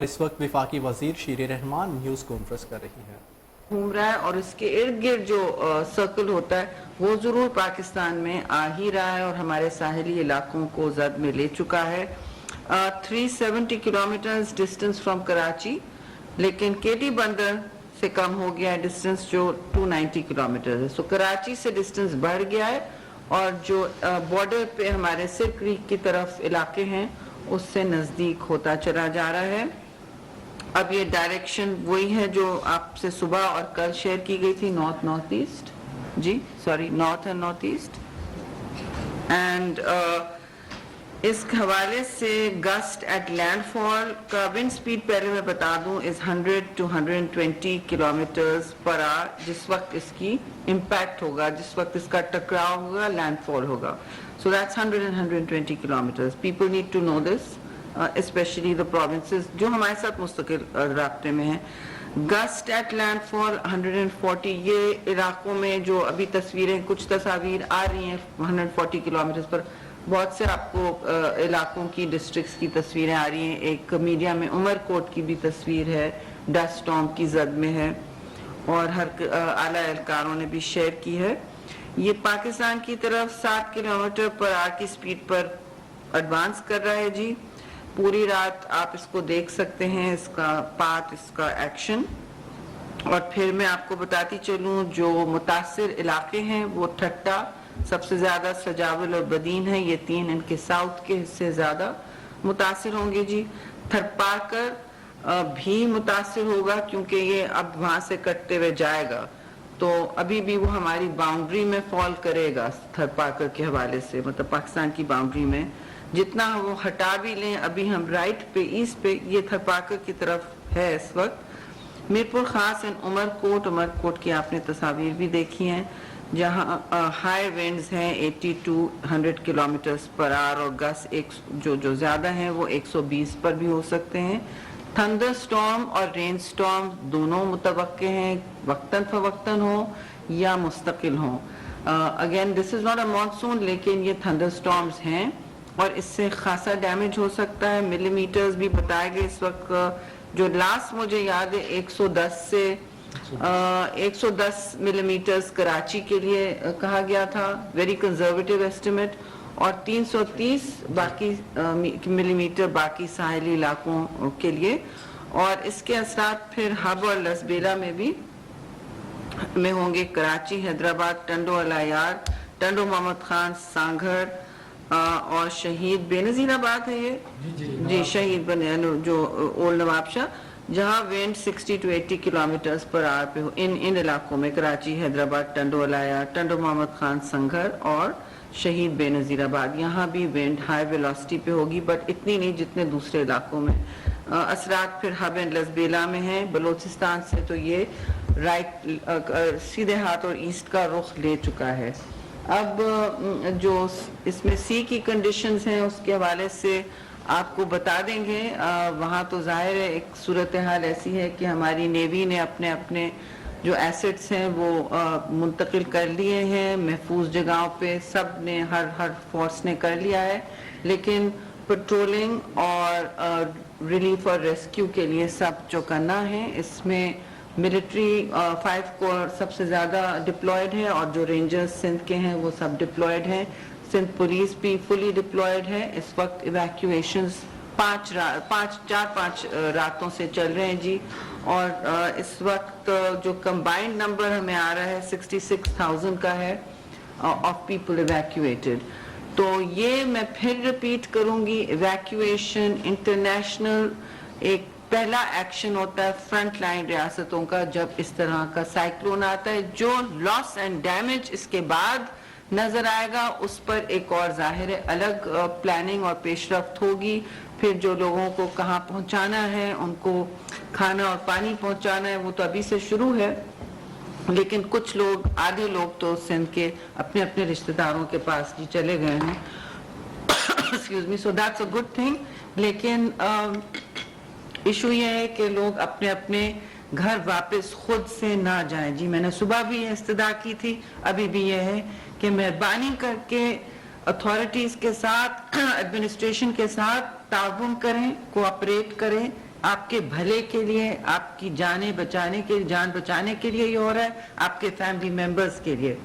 اس وقت وفاقی وزیر شیر رحمان نیوز کانفرنس کر رہی ہیں. گھوم رہا ہے اور اس کے ارد گرد جو سرکل ہوتا ہے وہ ضرور پاکستان میں آ ہی رہا ہے اور ہمارے ساحلی علاقوں کو زد میں لے چکا ہے. 370 کلومیٹرز ڈسٹنس فرام کراچی، لیکن کیٹی بندر سے کم ہو گیا ہے ڈسٹنس جو 290 کلومیٹر ہے. سو کراچی سے ڈسٹنس بڑھ گیا ہے اور جو بارڈر پہ ہمارے سر کریک کی طرف علاقے ہیں اس سے نزدیک ہوتا چلا جا رہا ہے. اب یہ ڈائریکشن وہی ہے جو آپ سے صبح اور کل شیئر کی گئی تھی، north east, north and north east. And اس حوالے سے گسٹ ایٹ لینڈ فال کا ونڈ سپیڈ پہلے میں بتا دوں از 100 to 120 کلومیٹرز پر آور جس وقت اس کی امپیکٹ ہوگا، جس وقت اس کا ٹکراؤ ہوگا، لینڈ فال ہوگا. So that's 100 and 120 kilometers. People need to know this. Especially the provinces جو ہمارے ساتھ مستقل رابطے میں ہیں. گسٹ ایٹ لینڈ فال 140. یہ علاقوں میں جو ابھی تصویریں کچھ تصاویر آ رہی ہیں 140 کلومیٹرز پر، بہت سے آپ کو علاقوں کی ڈسٹرکٹس کی تصویریں آ رہی ہیں. ایک میڈیا میں عمر کوٹ کی بھی تصویر ہے، ڈسٹ سٹارم کی زد میں ہے اور ہر اعلیٰ اہلکاروں نے بھی شیئر کی ہے. یہ پاکستان کی طرف 7 کلومیٹر پر آور کی سپیڈ پر ایڈوانس کر رہا ہے جی. پوری رات آپ اس کو دیکھ سکتے ہیں، اس کا پاتھ، اس کا ایکشن. اور پھر میں آپ کو بتاتی چلوں جو متاثر علاقے ہیں وہ ٹھٹا سب سے زیادہ، سجاول اور بدین ہے، یہ تین ان کے ساؤتھ کے حصے زیادہ متاثر ہوں گے جی. تھرپاکر بھی متاثر ہوگا کیونکہ یہ اب وہاں سے کٹتے ہوئے جائے گا، تو ابھی بھی وہ ہماری باؤنڈری میں فال کرے گا تھرپاکر کے حوالے سے، مطلب پاکستان کی باؤنڈری میں. جتنا وہ ہٹا بھی لیں ابھی ہم رائٹ پہ ایسٹ پہ یہ تھرپاکر کی طرف ہے اس وقت. میرپور خاص عمر کوٹ کی آپ نے تصاویر بھی دیکھی ہیں جہاں ہائی وینڈز ہیں 80 to 100 کلومیٹرز پر آور اور گس جو زیادہ ہیں وہ 120 پر بھی ہو سکتے ہیں. تھنڈر سٹارم اور رین سٹارم دونوں متوقع ہیں، وقتاً فوقتاً ہوں یا مستقل ہوں. Again this is not a monsoon, لیکن یہ تھنڈر سٹارمز ہیں اور اس سے خاصا ڈیمیج ہو سکتا ہے. ملی میٹرز بھی بتائے گئے اس وقت، جو لاسٹ مجھے یاد ہے 110 ملی میٹرز کراچی کے لیے کہا گیا تھا، ویری کنزرویٹیو ایسٹیمیٹ، اور 330 باقی ملی میٹر باقی ساحلی علاقوں کے لیے. اور اس کے اثرات پھر ہب اور لسبیلا میں ہوں گے. کراچی، حیدرآباد، ٹنڈو العیار، ٹنڈو محمد خان، سانگھر اور شہید بے نظیر آباد ہے یہ جی شہید جو اولڈ نواب شاہ، جہاں وینڈ 60 to 80 کلومیٹرز پر آور پہ ہو. ان علاقوں میں کراچی، حیدرآباد، ٹنڈو العیار، ٹنڈو محمد خان، سنگھر اور شہید بے نظیر آباد، یہاں بھی وینڈ ہائی ویلوسٹی پہ ہوگی، بٹ اتنی نہیں جتنے دوسرے علاقوں میں. اثرات پھر ہب اینڈ لسبیلا میں ہیں. بلوچستان سے تو یہ رائٹ سیدھے ہاتھ اور ایسٹ کا رخ لے چکا ہے. اب جو اس میں سی کی کنڈیشنز ہیں اس کے حوالے سے آپ کو بتا دیں گے. وہاں تو ظاہر ہے ایک صورتحال ایسی ہے کہ ہماری نیوی نے اپنے جو ایسٹس ہیں وہ منتقل کر لیے ہیں محفوظ جگہوں پہ، سب نے ہر فورس نے کر لیا ہے، لیکن پٹرولنگ اور ریلیف اور ریسکیو کے لیے سب جو کرنا ہے اس میں ملٹری 5 کور سب سے زیادہ ڈپلائیڈ ہے اور جو رینجرز سندھ کے ہیں وہ سب ڈپلائیڈ ہیں. سندھ پولیس بھی فلی ڈپلائیڈ ہے. اس وقت ایویکیویشنز 4-5 راتوں سے چل رہے ہیں جی. اور اس وقت جو کمبائنڈ نمبر ہمیں آ رہا ہے 66,000 کا ہے آف پیپل ایویکیویٹڈ. تو یہ میں پھر ریپیٹ کروں گی، ایویکیویشن انٹرنیشنل ایک پہلا ایکشن ہوتا ہے فرنٹ لائن ریاستوں کا جب اس طرح کا سائیکلون آتا ہے. جو لاس اینڈ ڈیمیج اس کے بعد نظر آئے گا اس پر ایک اور ظاہر الگ پلاننگ اور پیش رفت ہوگی. پھر جو لوگوں کو کہاں پہنچانا ہے، ان کو کھانا اور پانی پہنچانا ہے، وہ تو ابھی سے شروع ہے، لیکن کچھ لوگ، آدھے لوگ تو سندھ کے اپنے رشتہ داروں کے پاس جی چلے گئے ہیں. Excuse me, so that's a good thing. لیکن ایشو یہ ہے کہ لوگ اپنے گھر واپس خود سے نہ جائیں جی. میں نے صبح بھی یہ استدعا کی تھی، ابھی بھی یہ ہے کہ مہربانی کر کے اتھارٹیز کے ساتھ، ایڈمنسٹریشن کے ساتھ تعاون کریں، کوآپریٹ کریں. آپ کے بھلے کے لیے, آپ کی جان بچانے کے لیے یہ ہو رہا ہے, آپ کے فیملی ممبرز کے لیے.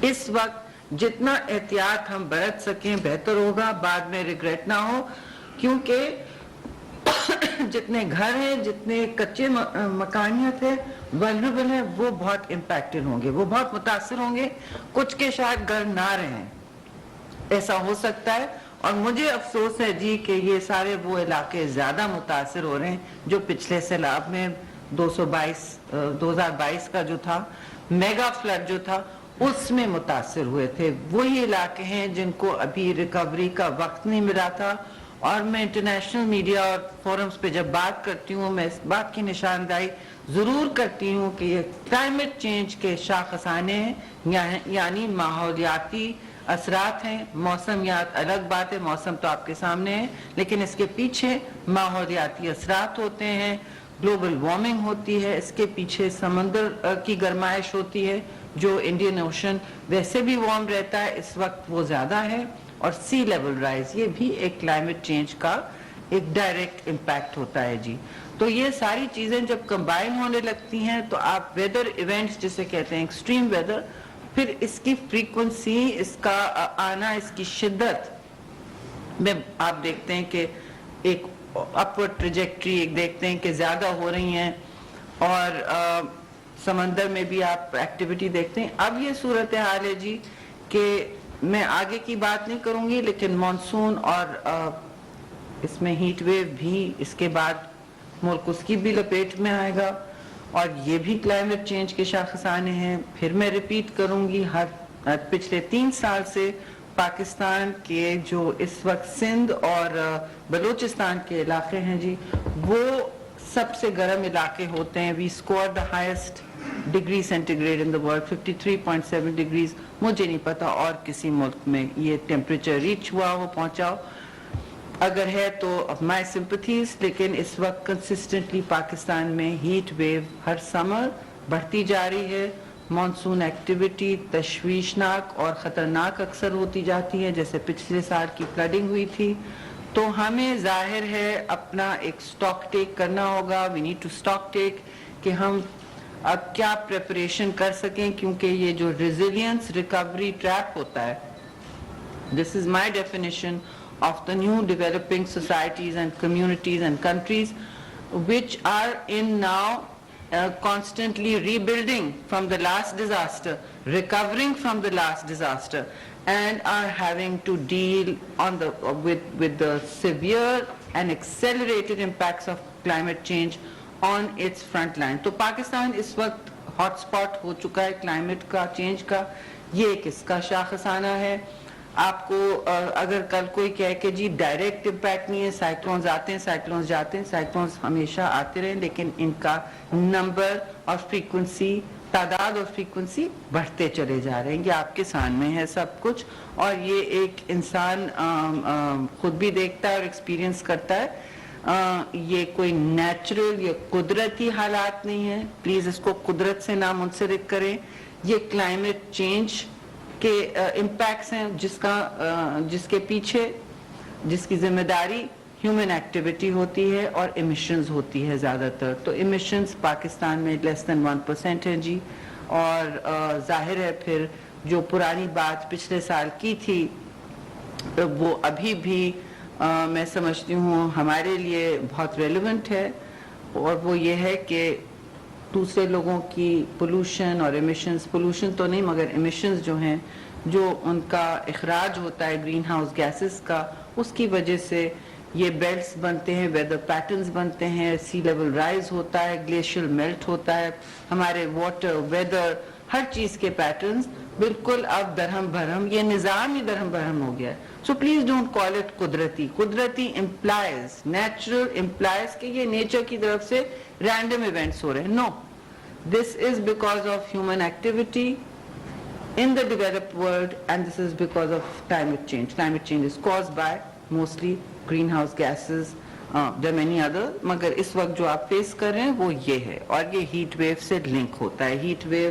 اس وقت جتنا احتیاط ہم برت سکیں بہتر ہوگا, بعد میں ریگریٹ نہ ہو, کیونکہ جتنے گھر ہیں, جتنے کچے مکانیت ہے, ولنریبل ہیں, وہ بہت امپیکٹڈ ہوں گے, وہ بہت متاثر ہوں گے. کچھ کے شاید گھر نہ رہیں, ایسا ہو سکتا ہے. اور مجھے افسوس ہے جی کہ یہ سارے وہ علاقے زیادہ متاثر ہو رہے ہیں جو پچھلے سیلاب میں 2022 کا جو تھا میگا فلڈ جو تھا اس میں متاثر ہوئے تھے. وہی علاقے ہیں جن کو ابھی ریکوری کا وقت نہیں ملا تھا. اور میں انٹرنیشنل میڈیا اور فورمز پہ جب بات کرتی ہوں, میں اس بات کی نشاندہی ضرور کرتی ہوں کہ یہ کلائمیٹ چینج کے شاخسانے ہیں, یعنی ماحولیاتی اثرات ہیں. موسمیات الگ بات ہے, موسم تو آپ کے سامنے ہے, لیکن اس کے پیچھے ماحولیاتی اثرات ہوتے ہیں, گلوبل وارمنگ ہوتی ہے, اس کے پیچھے سمندر کی گرمائش ہوتی ہے, جو انڈین اوشن ویسے بھی وارم رہتا ہے, اس وقت وہ زیادہ ہے, اور سی لیول رائز, یہ بھی ایک کلائمیٹ چینج کا ایک ڈائریکٹ امپیکٹ ہوتا ہے جی. تو یہ ساری چیزیں جب کمبائن ہونے لگتی ہیں تو آپ ویدر ایونٹس جسے کہتے ہیں ایکسٹریم ویدر, پھر اس کی فریکوینسی, اس کا آنا, اس کی شدت میں آپ دیکھتے ہیں کہ ایک اپورڈ ٹریجیکٹری ایک دیکھتے ہیں کہ زیادہ ہو رہی ہیں, اور سمندر میں بھی آپ ایکٹیویٹی دیکھتے ہیں. اب یہ صورتحال ہے جی کہ میں آگے کی بات نہیں کروں گی, لیکن مانسون اور اس میں ہیٹ ویو بھی اس کے بعد ملک اس کی بھی لپیٹ میں آئے گا, اور یہ بھی کلائمیٹ چینج کے شاخسانے ہیں. پھر میں ریپیٹ کروں گی, پچھلے 3 سال سے پاکستان کے جو اس وقت سندھ اور بلوچستان کے علاقے ہیں جی, وہ سب سے گرم علاقے ہوتے ہیں. We score the highest degree centigrade in the world, 53.7 degrees. مجھے نہیں پتا اور کسی ملک میں یہ ٹیمپریچر ریچ ہوا ہو, پہنچا ہو, اگر ہے تو مائی سمپتھیز. لیکن اس وقت کنسسٹنٹلی پاکستان میں ہیٹ ویو ہر سمر بڑھتی جا رہی ہے. مانسون ایکٹیویٹی تشویشناک اور خطرناک اکثر ہوتی جاتی ہے, جیسے پچھلے سال کی فلڈنگ ہوئی تھی. تو ہمیں ظاہر ہے اپنا ایک سٹاک ٹیک کرنا ہوگا. وی نیڈ ٹو سٹاک ٹیک کہ ہم اب کیا پریپریشن کر سکیں, کیونکہ یہ جو ریزیلینس ریکوری ٹریپ ہوتا ہے, دس از مائی definition of the new developing societies and communities and countries which are in now constantly rebuilding from the last disaster, recovering from the last disaster, and are having to deal with the severe and accelerated impacts of climate change on its front line. تو پاکستان اس وقت hot spot ہو چکا ہے climate کا change کا. یہ ایک اس کا شاخسانہ ہے. آپ کو اگر کل کوئی کہے کہ جی ڈائریکٹ امپیکٹ نہیں ہے, سائیکلونز آتے ہیں سائیکلونز جاتے ہیں, سائیکلونز ہمیشہ آتے رہیں, لیکن ان کا نمبر اور فریکوینسی, تعداد اور فریکوینسی بڑھتے چلے جا رہے ہیں. یہ آپ کے سامنے ہے سب کچھ, اور یہ ایک انسان خود بھی دیکھتا ہے اور ایکسپیرینس کرتا ہے. یہ کوئی نیچرل یا قدرتی حالات نہیں ہیں, پلیز اس کو قدرت سے نہ منسلک کریں. یہ کلائمیٹ چینج کے امپیکٹس ہیں جس کے پیچھے جس کی ذمہ داری ہیومن ایکٹیویٹی ہوتی ہے اور ایمیشنز ہوتی ہے زیادہ تر. تو ایمیشنز پاکستان میں لیس دین 1% ہیں جی, اور ظاہر ہے پھر جو پرانی بات پچھلے سال کی تھی وہ ابھی بھی میں سمجھتی ہوں ہمارے لیے بہت ریلیونٹ ہے, اور وہ یہ ہے کہ دوسرے لوگوں کی پولوشن اور ایمیشنز, پولوشن تو نہیں مگر ایمیشنز جو ہیں, جو ان کا اخراج ہوتا ہے گرین ہاؤس گیسز کا, اس کی وجہ سے یہ بیلٹس بنتے ہیں, ویدر پیٹرنز بنتے ہیں, سی لیول رائز ہوتا ہے, گلیشیل میلٹ ہوتا ہے, ہمارے واٹر ویدر ہر چیز کے پیٹرنز بالکل اب درہم بھرم, یہ نظام ہی درہم بھرم ہو گیا ہے. So please don't call it قدرتی. قدرتی امپلائز, نیچرل امپلائز کہ یہ نیچر کی طرف سے رینڈم ایونٹس ہو رہے ہیں. No, this is because of human activity in the developed world, and this is because of climate change. Climate change is caused by mostly greenhouse gases. There are many other, مگر اس وقت جو آپ face کر رہے ہیں وہ یہ ہے, اور یہ ہیٹ ویو سے لنک ہوتا ہے. Heat wave